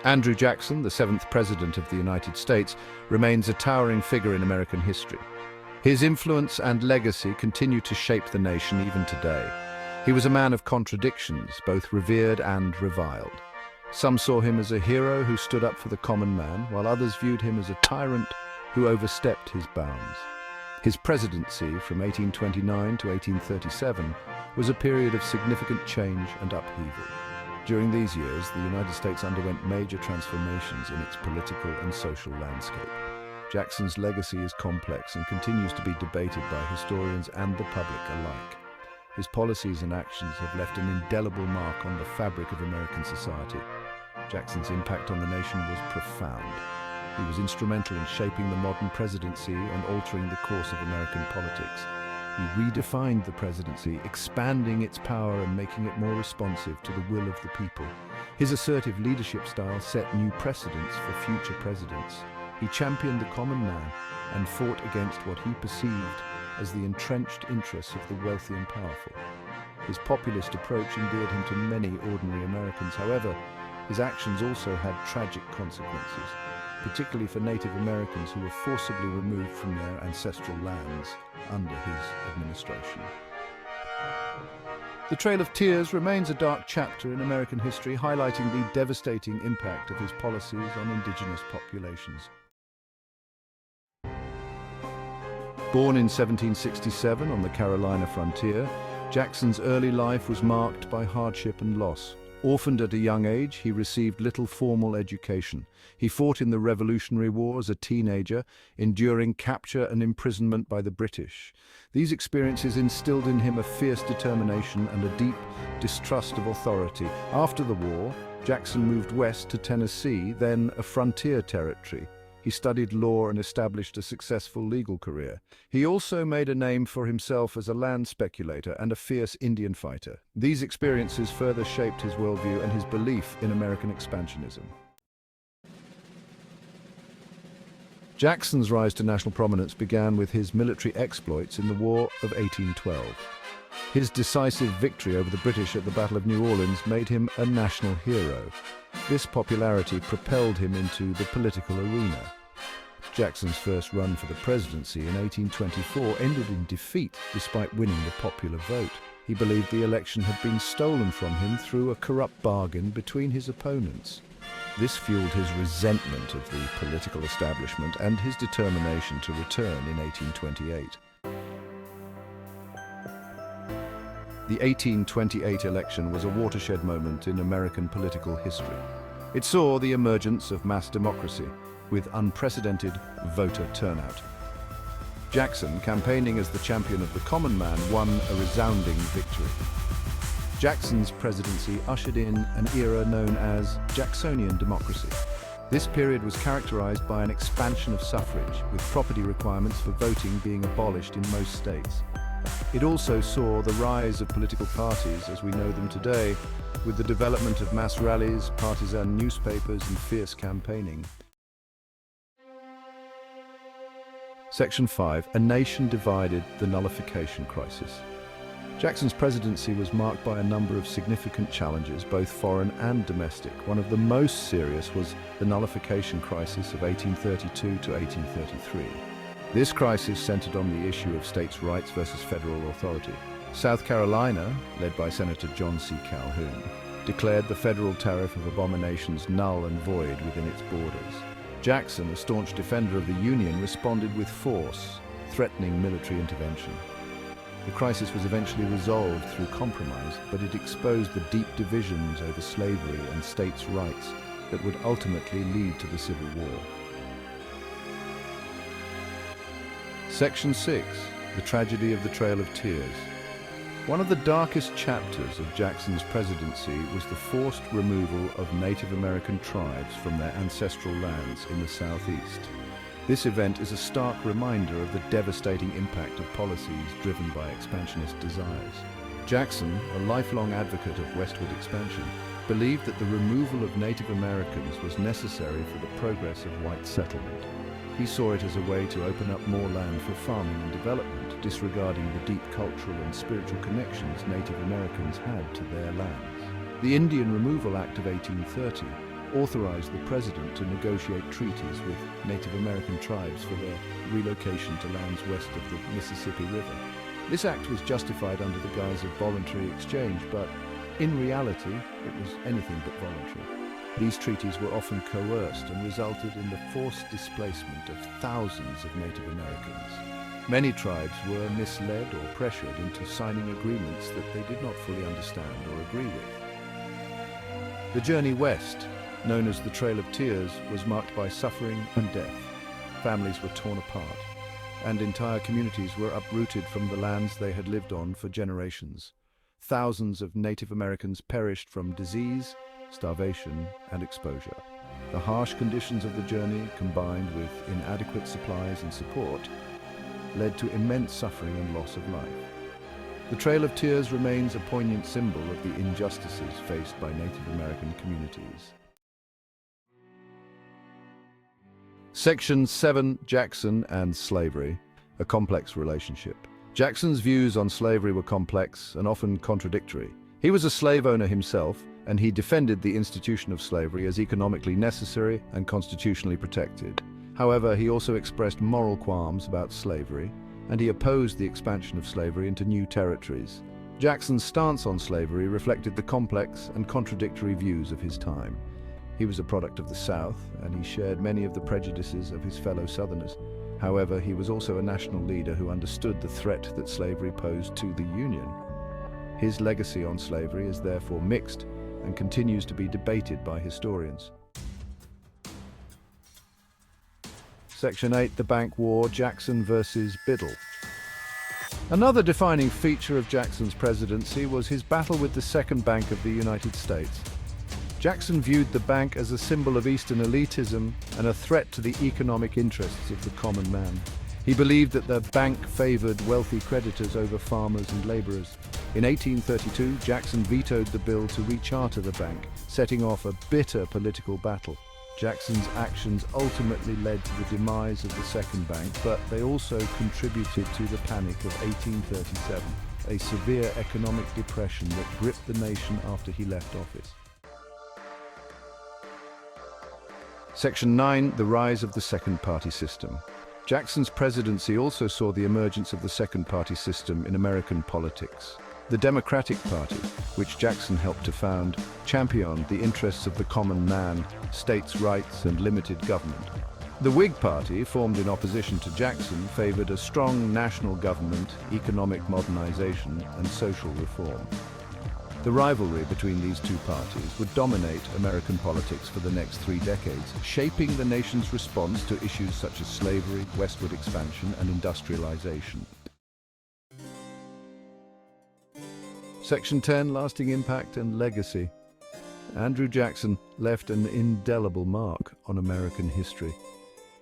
Andrew Jackson, the 7th President of the United States, remains a towering figure in American history. His influence and legacy continue to shape the nation even today. He was a man of contradictions, both revered and reviled. Some saw him as a hero who stood up for the common man, while others viewed him as a tyrant who overstepped his bounds. His presidency from 1829 to 1837 was a period of significant change and upheaval. During these years, the United States underwent major transformations in its political and social landscape. Jackson's legacy is complex and continues to be debated by historians and the public alike. His policies and actions have left an indelible mark on the fabric of American society. Jackson's impact on the nation was profound. He was instrumental in shaping the modern presidency and altering the course of American politics. He redefined the presidency, expanding its power and making it more responsive to the will of the people. His assertive leadership style set new precedents for future presidents. He championed the common man and fought against what he perceived as the entrenched interests of the wealthy and powerful. His populist approach endeared him to many ordinary Americans. However, his actions also had tragic consequences, particularly for Native Americans who were forcibly removed from their ancestral lands under his administration. The Trail of Tears remains a dark chapter in American history, highlighting the devastating impact of his policies on indigenous populations. Born in 1767 on the Carolina frontier, Jackson's early life was marked by hardship and loss. Orphaned at a young age, he received little formal education. He fought in the Revolutionary War as a teenager, enduring capture and imprisonment by the British. These experiences instilled in him a fierce determination and a deep distrust of authority. After the war, Jackson moved west to Tennessee, then a frontier territory. He studied law and established a successful legal career. He also made a name for himself as a land speculator and a fierce Indian fighter. These experiences further shaped his worldview and his belief in American expansionism. Jackson's rise to national prominence began with his military exploits in the War of 1812. His decisive victory over the British at the Battle of New Orleans made him a national hero. This popularity propelled him into the political arena. Jackson's first run for the presidency in 1824 ended in defeat despite winning the popular vote. He believed the election had been stolen from him through a corrupt bargain between his opponents. This fueled his resentment of the political establishment and his determination to return in 1828. The 1828 election was a watershed moment in American political history. It saw the emergence of mass democracy, with unprecedented voter turnout. Jackson, campaigning as the champion of the common man, won a resounding victory. Jackson's presidency ushered in an era known as Jacksonian Democracy. This period was characterized by an expansion of suffrage, with property requirements for voting being abolished in most states. It also saw the rise of political parties as we know them today, with the development of mass rallies, partisan newspapers, and fierce campaigning. Section 5. A nation divided, the Nullification Crisis. Jackson's presidency was marked by a number of significant challenges, both foreign and domestic. One of the most serious was the Nullification Crisis of 1832 to 1833. This crisis centered on the issue of states' rights versus federal authority. South Carolina, led by Senator John C. Calhoun, declared the federal tariff of abominations null and void within its borders. Jackson, a staunch defender of the Union, responded with force, threatening military intervention. The crisis was eventually resolved through compromise, but it exposed the deep divisions over slavery and states' rights that would ultimately lead to the Civil War. Section 6. The Tragedy of the Trail of Tears. One of the darkest chapters of Jackson's presidency was the forced removal of Native American tribes from their ancestral lands in the Southeast. This event is a stark reminder of the devastating impact of policies driven by expansionist desires. Jackson, a lifelong advocate of westward expansion, believed that the removal of Native Americans was necessary for the progress of white settlement. He saw it as a way to open up more land for farming and development, disregarding the deep cultural and spiritual connections Native Americans had to their lands. The Indian Removal Act of 1830, authorized the president to negotiate treaties with Native American tribes for their relocation to lands west of the Mississippi River. This act was justified under the guise of voluntary exchange, but in reality, it was anything but voluntary. These treaties were often coerced and resulted in the forced displacement of thousands of Native Americans. Many tribes were misled or pressured into signing agreements that they did not fully understand or agree with. The journey west, known as the Trail of Tears, was marked by suffering and death. Families were torn apart, and entire communities were uprooted from the lands they had lived on for generations. Thousands of Native Americans perished from disease, starvation, and exposure. The harsh conditions of the journey, combined with inadequate supplies and support, led to immense suffering and loss of life. The Trail of Tears remains a poignant symbol of the injustices faced by Native American communities. Section 7. Jackson and Slavery, a complex relationship. Jackson's views on slavery were complex and often contradictory. He was a slave owner himself, and he defended the institution of slavery as economically necessary and constitutionally protected. However, he also expressed moral qualms about slavery, and he opposed the expansion of slavery into new territories. Jackson's stance on slavery reflected the complex and contradictory views of his time. He was a product of the South, and he shared many of the prejudices of his fellow Southerners. However, he was also a national leader who understood the threat that slavery posed to the Union. His legacy on slavery is therefore mixed and continues to be debated by historians. Section 8. The Bank War, Jackson versus Biddle. Another defining feature of Jackson's presidency was his battle with the Second Bank of the United States. Jackson viewed the bank as a symbol of Eastern elitism and a threat to the economic interests of the common man. He believed that the bank favored wealthy creditors over farmers and laborers. In 1832, Jackson vetoed the bill to recharter the bank, setting off a bitter political battle. Jackson's actions ultimately led to the demise of the Second Bank, but they also contributed to the Panic of 1837, a severe economic depression that gripped the nation after he left office. Section 9. The Rise of the Second-Party System. Jackson's presidency also saw the emergence of the second-party system in American politics. The Democratic Party, which Jackson helped to found, championed the interests of the common man, states' rights, and limited government. The Whig Party, formed in opposition to Jackson, favored a strong national government, economic modernization, and social reform. The rivalry between these two parties would dominate American politics for the next 3 decades, shaping the nation's response to issues such as slavery, westward expansion, and industrialization. Section 10. Lasting Impact and Legacy. Andrew Jackson left an indelible mark on American history.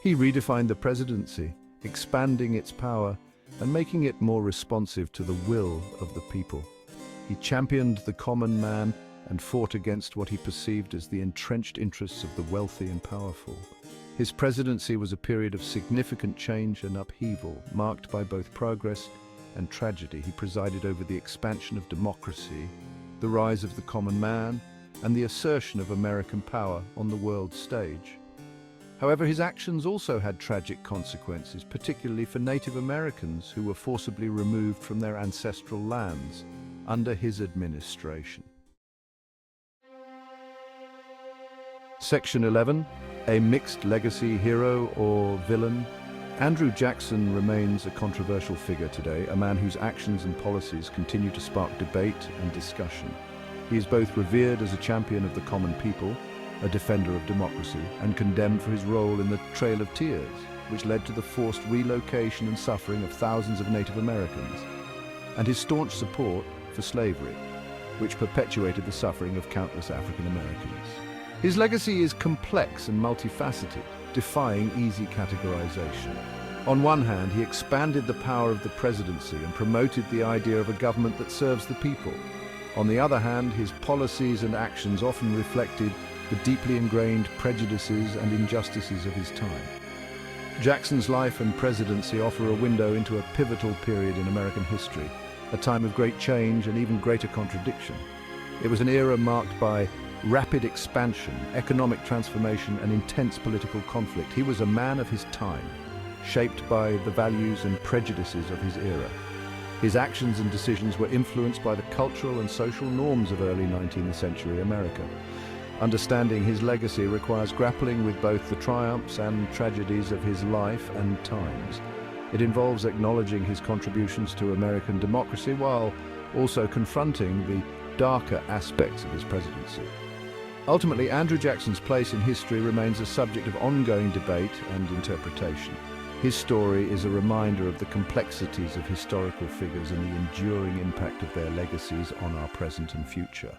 He redefined the presidency, expanding its power and making it more responsive to the will of the people. He championed the common man and fought against what he perceived as the entrenched interests of the wealthy and powerful. His presidency was a period of significant change and upheaval, marked by both progress and tragedy. He presided over the expansion of democracy, the rise of the common man, and the assertion of American power on the world stage. However, his actions also had tragic consequences, particularly for Native Americans who were forcibly removed from their ancestral lands under his administration. Section 11. A mixed legacy, hero or villain. Andrew Jackson remains a controversial figure today, a man whose actions and policies continue to spark debate and discussion. He is both revered as a champion of the common people, a defender of democracy, and condemned for his role in the Trail of Tears, which led to the forced relocation and suffering of thousands of Native Americans, and his staunch support for slavery, which perpetuated the suffering of countless African Americans. His legacy is complex and multifaceted, defying easy categorization. On one hand, he expanded the power of the presidency and promoted the idea of a government that serves the people. On the other hand, his policies and actions often reflected the deeply ingrained prejudices and injustices of his time. Jackson's life and presidency offer a window into a pivotal period in American history, a time of great change and even greater contradiction. It was an era marked by Rapid expansion, economic transformation, and intense political conflict. He was a man of his time, shaped by the values and prejudices of his era. His actions and decisions were influenced by the cultural and social norms of early 19th century America. Understanding his legacy requires grappling with both the triumphs and tragedies of his life and times. It involves acknowledging his contributions to American democracy while also confronting the darker aspects of his presidency. Ultimately, Andrew Jackson's place in history remains a subject of ongoing debate and interpretation. His story is a reminder of the complexities of historical figures and the enduring impact of their legacies on our present and future.